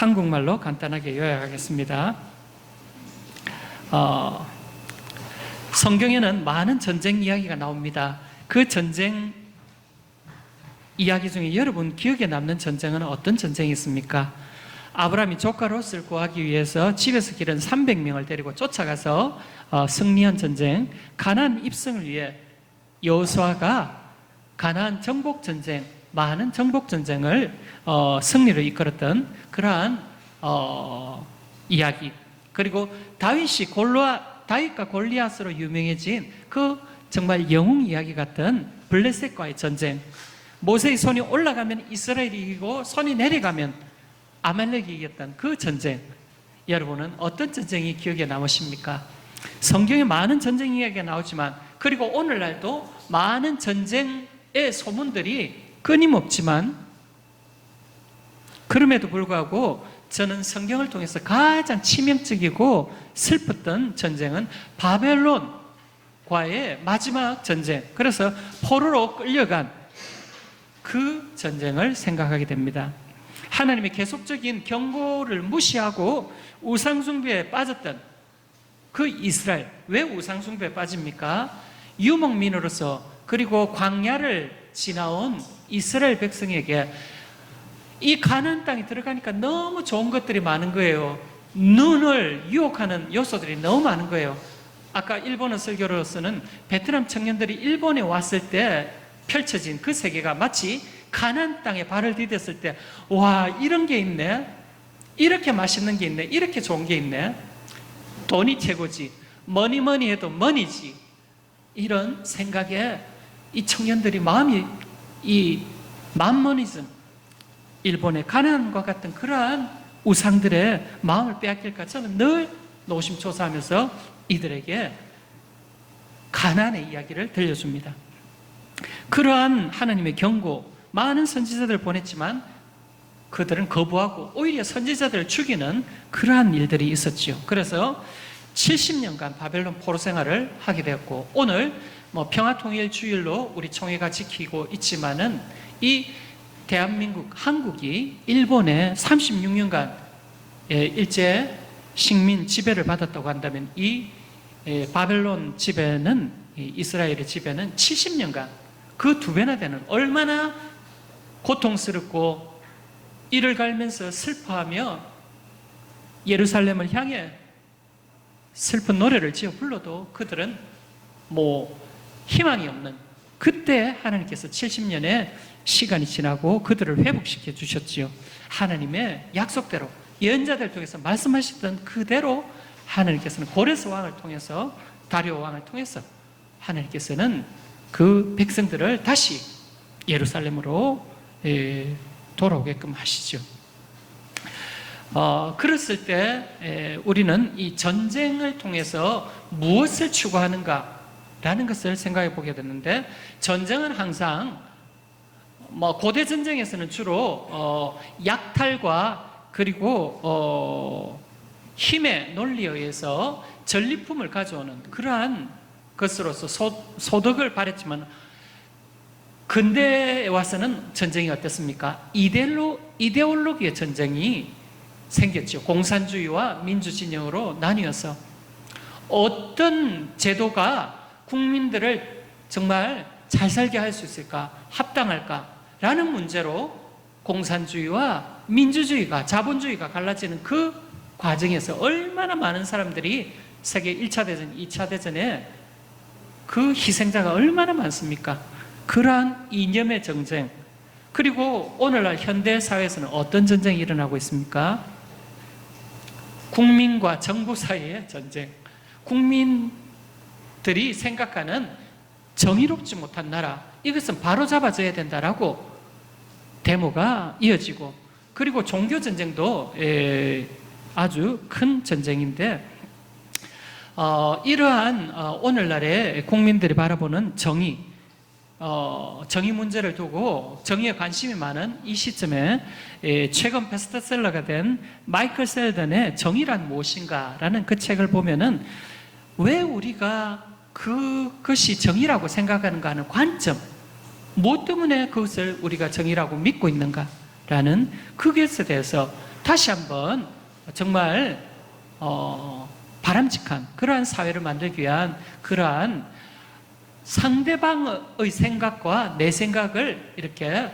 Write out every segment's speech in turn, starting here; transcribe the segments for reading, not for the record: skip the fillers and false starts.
한국말로 간단하게 요약하겠습니다. 성경에는 많은 전쟁 이야기가 나옵니다. 그 전쟁 이야기 중에 여러분 기억에 남는 전쟁은 어떤 전쟁이 있습니까? 아브라함이 조카 롯을 구하기 위해서 집에서 기른 300명을 데리고 쫓아가서 승리한 전쟁, 가나안 입성을 위해 여호수아가 가나안 정복 전쟁, 많은 정복 전쟁을 승리로 이끌었던 그러한 이야기. 그리고 다윗과 골리앗으로 유명해진 그 정말 영웅 이야기 같은 블레셋과의 전쟁. 모세의 손이 올라가면 이스라엘이 이기고 손이 내려가면 아말렉이 이겼던 그 전쟁. 여러분은 어떤 전쟁이 기억에 남으십니까? 성경에 많은 전쟁 이야기가 나오지만, 그리고 오늘날도 많은 전쟁의 소문들이 끊임없지만, 그럼에도 불구하고 저는 성경을 통해서 가장 치명적이고 슬펐던 전쟁은 바벨론과의 마지막 전쟁, 그래서 포로로 끌려간 그 전쟁을 생각하게 됩니다. 하나님의 계속적인 경고를 무시하고 우상숭배에 빠졌던 그 이스라엘. 왜 우상숭배에 빠집니까? 유목민으로서, 그리고 광야를 지나온 이스라엘 백성에게 이 가나안 땅에 들어가니까 너무 좋은 것들이 많은 거예요. 눈을 유혹하는 요소들이 너무 많은 거예요. 아까 일본어 설교로서는 베트남 청년들이 일본에 왔을 때 펼쳐진 그 세계가 마치 가나안 땅에 발을 디뎠을 때, 와, 이런 게 있네, 이렇게 맛있는 게 있네, 이렇게 좋은 게 있네, 돈이 최고지, 뭐니 해도 머니지, 이런 생각에 이 청년들이 마음이, 이 만머니즘, 일본의 가나안과 같은 그러한 우상들의 마음을 빼앗길까, 저는 늘 노심초사하면서 이들에게 가나안의 이야기를 들려줍니다. 그러한 하나님의 경고, 많은 선지자들을 보냈지만 그들은 거부하고 오히려 선지자들을 죽이는 그러한 일들이 있었죠. 그래서 70년간 바벨론 포로 생활을 하게 되었고, 오늘 평화통일주일로 우리 총회가 지키고 있지만은 이 대한민국, 한국이 일본의 36년간 일제 식민 지배를 받았다고 한다면, 이 바벨론 지배는, 이스라엘의 지배는 70년간, 그 2배나 되는, 얼마나 고통스럽고 이를 갈면서 슬퍼하며 예루살렘을 향해 슬픈 노래를 지어 불러도 그들은 희망이 없는, 그때 하나님께서 70년의 시간이 지나고 그들을 회복시켜 주셨지요. 하나님의 약속대로 예언자들 통해서 말씀하셨던 그대로 하나님께서는 고레스 왕을 통해서, 다리오 왕을 통해서 하나님께서는 그 백성들을 다시 예루살렘으로 돌아오게끔 하시죠. 그랬을 때 우리는 이 전쟁을 통해서 무엇을 추구하는가라는 것을 생각해 보게 되는데, 전쟁은 항상 고대 전쟁에서는 주로 약탈과 그리고 힘의 논리에 의해서 전리품을 가져오는 그러한 것으로서 소득을 바랬지만, 근대에 와서는 전쟁이 어땠습니까? 이데올로기의 전쟁이 생겼죠. 공산주의와 민주진영으로 나뉘어서 어떤 제도가 국민들을 정말 잘 살게 할 수 있을까, 합당할까라는 문제로 공산주의와 민주주의가, 자본주의가 갈라지는 그 과정에서 얼마나 많은 사람들이 세계 1차 대전, 2차 대전에 그 희생자가 얼마나 많습니까? 그러한 이념의 전쟁. 그리고 오늘날 현대사회에서는 어떤 전쟁이 일어나고 있습니까? 국민과 정부 사이의 전쟁. 국민들이 생각하는 정의롭지 못한 나라, 이것은 바로잡아져야 된다라고 데모가 이어지고, 그리고 종교전쟁도 아주 큰 전쟁인데, 이러한 오늘날의 국민들이 바라보는 정의 문제를 두고 정의에 관심이 많은 이 시점에 최근 베스트셀러가 된 마이클 셀던의 정의란 무엇인가라는 그 책을 보면은, 왜 우리가 그것이 정의라고 생각하는가 하는 관점, 무엇 때문에 그것을 우리가 정의라고 믿고 있는가라는 그것에 대해서 다시 한번 정말 바람직한 그러한 사회를 만들기 위한 그러한 상대방의 생각과 내 생각을 이렇게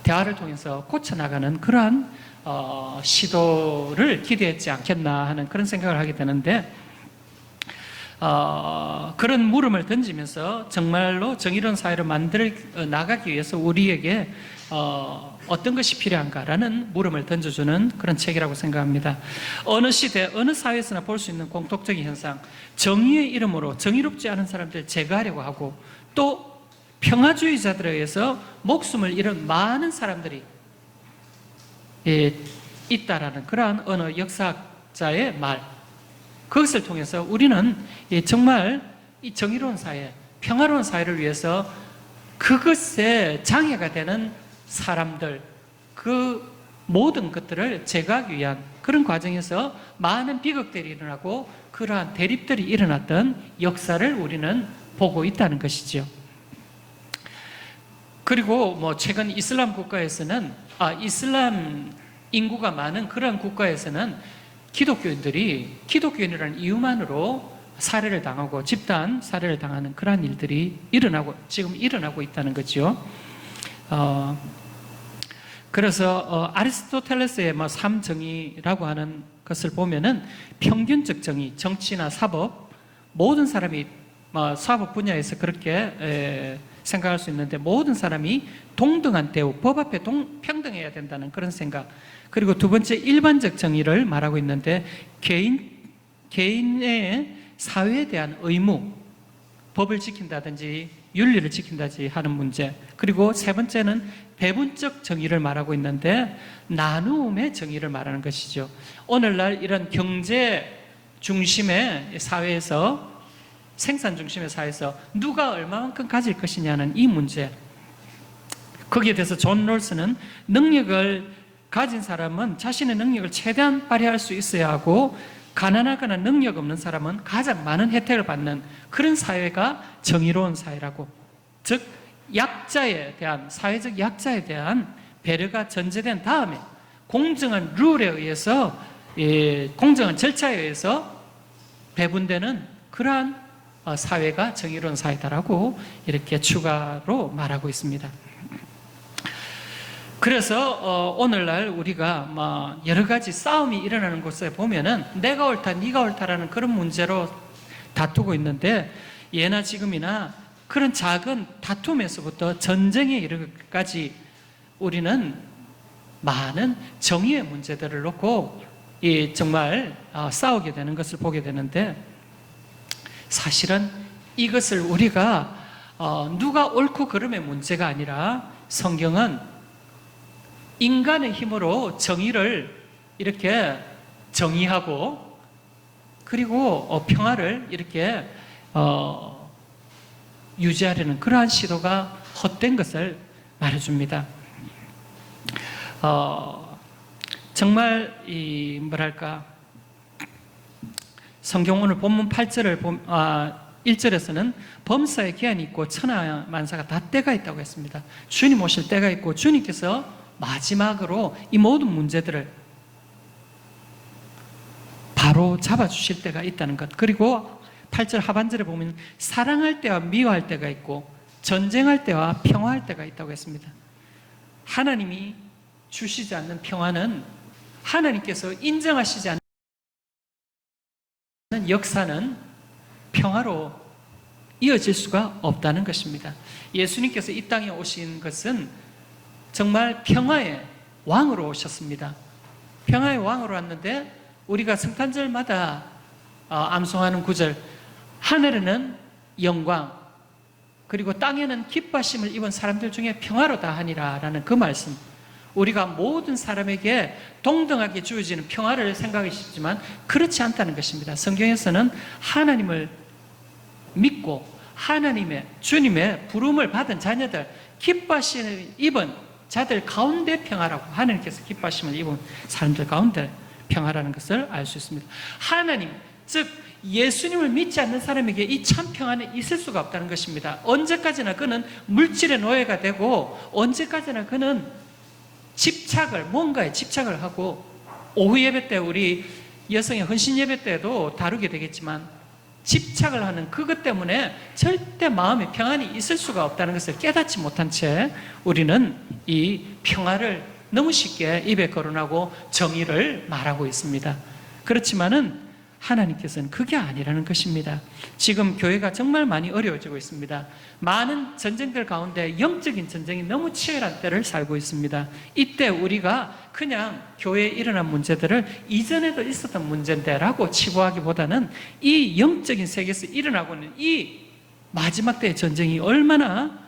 대화를 통해서 고쳐나가는 그러한 시도를 기대했지 않겠나 하는 그런 생각을 하게 되는데, 그런 물음을 던지면서 정말로 정의로운 사회를 만들어 나가기 위해서 우리에게 어떤 것이 필요한가라는 물음을 던져주는 그런 책이라고 생각합니다. 어느 시대, 어느 사회에서나 볼 수 있는 공통적인 현상, 정의의 이름으로 정의롭지 않은 사람들을 제거하려고 하고, 또 평화주의자들에 의해서 목숨을 잃은 많은 사람들이 있다라는 그러한 어느 역사자의 말, 그것을 통해서 우리는 정말 이 정의로운 사회, 평화로운 사회를 위해서 그것에 장애가 되는 사람들, 그 모든 것들을 제거하기 위한 그런 과정에서 많은 비극들이 일어나고 그러한 대립들이 일어났던 역사를 우리는 보고 있다는 것이죠. 그리고 최근 이슬람 국가에서는, 이슬람 인구가 많은 그런 국가에서는 기독교인이라는 이유만으로 살해를 당하고 집단 살해를 당하는 그러한 일들이 지금 일어나고 있다는 거죠. 그래서 아리스토텔레스의 삼정의라고 하는 것을 보면은 평균적 정의, 정치나 사법, 모든 사람이 사법 분야에서 그렇게 생각할 수 있는데, 모든 사람이 동등한 대우, 법 앞에 평등해야 된다는 그런 생각. 그리고 두 번째, 일반적 정의를 말하고 있는데, 개인의 사회에 대한 의무, 법을 지킨다든지 윤리를 지킨다든지 하는 문제. 그리고 세 번째는 배분적 정의를 말하고 있는데, 나누음의 정의를 말하는 것이죠. 오늘날 이런 경제 중심의 사회에서, 생산 중심의 사회에서 누가 얼마만큼 가질 것이냐는 이 문제, 거기에 대해서 존 롤스는 능력을 가진 사람은 자신의 능력을 최대한 발휘할 수 있어야 하고, 가난하거나 능력 없는 사람은 가장 많은 혜택을 받는 그런 사회가 정의로운 사회라고, 즉 약자에 대한, 사회적 약자에 대한 배려가 전제된 다음에 공정한 룰에 의해서, 공정한 절차에 의해서 배분되는 그러한 사회가 정의로운 사회다라고 이렇게 추가로 말하고 있습니다. 그래서 오늘날 우리가 여러 가지 싸움이 일어나는 곳에 보면은 내가 옳다, 네가 옳다라는 그런 문제로 다투고 있는데, 예나 지금이나 그런 작은 다툼에서부터 전쟁에 이르기까지 우리는 많은 정의의 문제들을 놓고 정말 싸우게 되는 것을 보게 되는데, 사실은 이것을 우리가 누가 옳고 그름의 문제가 아니라, 성경은 인간의 힘으로 정의를 이렇게 정의하고, 그리고 평화를 이렇게 유지하려는 그러한 시도가 헛된 것을 말해줍니다. 정말 성경 오늘 본문 8절을 1절에서는 범사에 기한이 있고 천하만사가 다 때가 있다고 했습니다. 주님 오실 때가 있고, 주님께서 마지막으로 이 모든 문제들을 바로 잡아주실 때가 있다는 것. 그리고 8절 하반절에 보면 사랑할 때와 미워할 때가 있고, 전쟁할 때와 평화할 때가 있다고 했습니다. 하나님이 주시지 않는 평화는, 하나님께서 인정하시지 않는 역사는 평화로 이어질 수가 없다는 것입니다. 예수님께서 이 땅에 오신 것은 정말 평화의 왕으로 오셨습니다. 평화의 왕으로 왔는데, 우리가 성탄절마다 암송하는 구절, 하늘에는 영광, 그리고 땅에는 기뻐하심을 입은 사람들 중에 평화로다 하니라 라는 그 말씀, 우리가 모든 사람에게 동등하게 주어지는 평화를 생각하기 쉽지만 그렇지 않다는 것입니다. 성경에서는 하나님을 믿고 하나님의, 주님의 부름을 받은 자녀들, 기뻐하심을 입은 자들 가운데 평화라고, 하나님께서 기뻐하심을 입은 사람들 가운데 평화라는 것을 알 수 있습니다. 하나님, 즉 예수님을 믿지 않는 사람에게 이 참 평화는 있을 수가 없다는 것입니다. 언제까지나 그는 물질의 노예가 되고, 언제까지나 그는 뭔가에 집착을 하고, 오후 예배 때 우리 여성의 헌신 예배 때도 다루게 되겠지만, 집착을 하는 그것 때문에 절대 마음에 평안이 있을 수가 없다는 것을 깨닫지 못한 채 우리는 이 평화를 너무 쉽게 입에 거론하고 정의를 말하고 있습니다. 그렇지만은 하나님께서는 그게 아니라는 것입니다. 지금 교회가 정말 많이 어려워지고 있습니다. 많은 전쟁들 가운데 영적인 전쟁이 너무 치열한 때를 살고 있습니다. 이때 우리가 그냥 교회에 일어난 문제들을 이전에도 있었던 문제인데라고 치부하기보다는 이 영적인 세계에서 일어나고 있는 이 마지막 때의 전쟁이 얼마나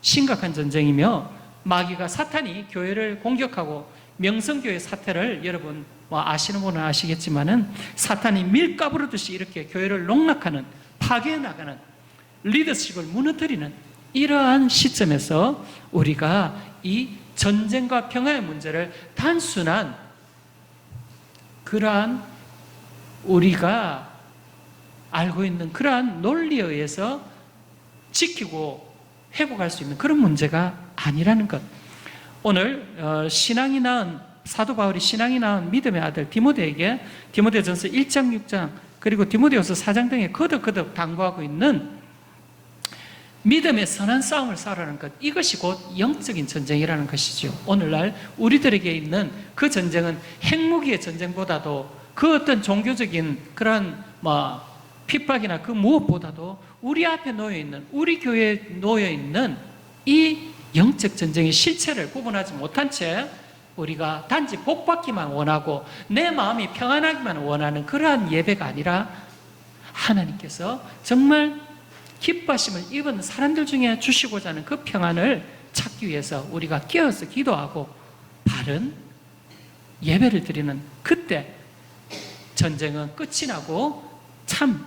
심각한 전쟁이며, 마귀가 사탄이 교회를 공격하고, 명성교회 사태를 여러분 아시는 분은 아시겠지만은 사탄이 밀가부르듯이 이렇게 교회를 농락하는, 파괴해 나가는, 리더십을 무너뜨리는 이러한 시점에서 우리가 이 전쟁과 평화의 문제를 단순한 그러한 우리가 알고 있는 그러한 논리에 의해서 지키고 회복할 수 있는 그런 문제가 아니라는 것. 오늘 신앙이 낳은, 사도 바울이 신앙이 낳은 믿음의 아들 디모데에게 디모데전서 1장 6장 그리고 디모데후서 4장 등에 거듭거듭 당부하고 있는 믿음의 선한 싸움을 싸우라는 것, 이것이 곧 영적인 전쟁이라는 것이죠. 오늘날 우리들에게 있는 그 전쟁은 핵무기의 전쟁보다도, 그 어떤 종교적인 그런 핍박이나 그 무엇보다도 우리 앞에 놓여있는, 우리 교회에 놓여있는 이 영적 전쟁의 실체를 구분하지 못한 채 우리가 단지 복받기만 원하고 내 마음이 평안하기만 원하는 그러한 예배가 아니라, 하나님께서 정말 기뻐하심을 입은 사람들 중에 주시고자 하는 그 평안을 찾기 위해서 우리가 깨어서 기도하고 바른 예배를 드리는 그때 전쟁은 끝이 나고 참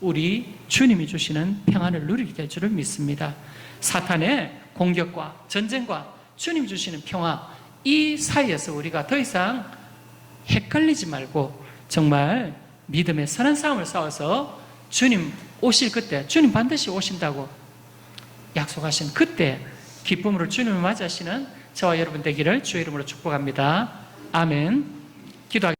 우리 주님이 주시는 평안을 누리게 될 줄을 믿습니다. 사탄의 공격과 전쟁과 주님 주시는 평화, 이 사이에서 우리가 더 이상 헷갈리지 말고 정말 믿음의 선한 싸움을 싸워서 주님 오실 그때, 주님 반드시 오신다고 약속하신 그때 기쁨으로 주님을 맞이하시는 저와 여러분 되기를 주의 이름으로 축복합니다. 아멘. 기도하겠습니다.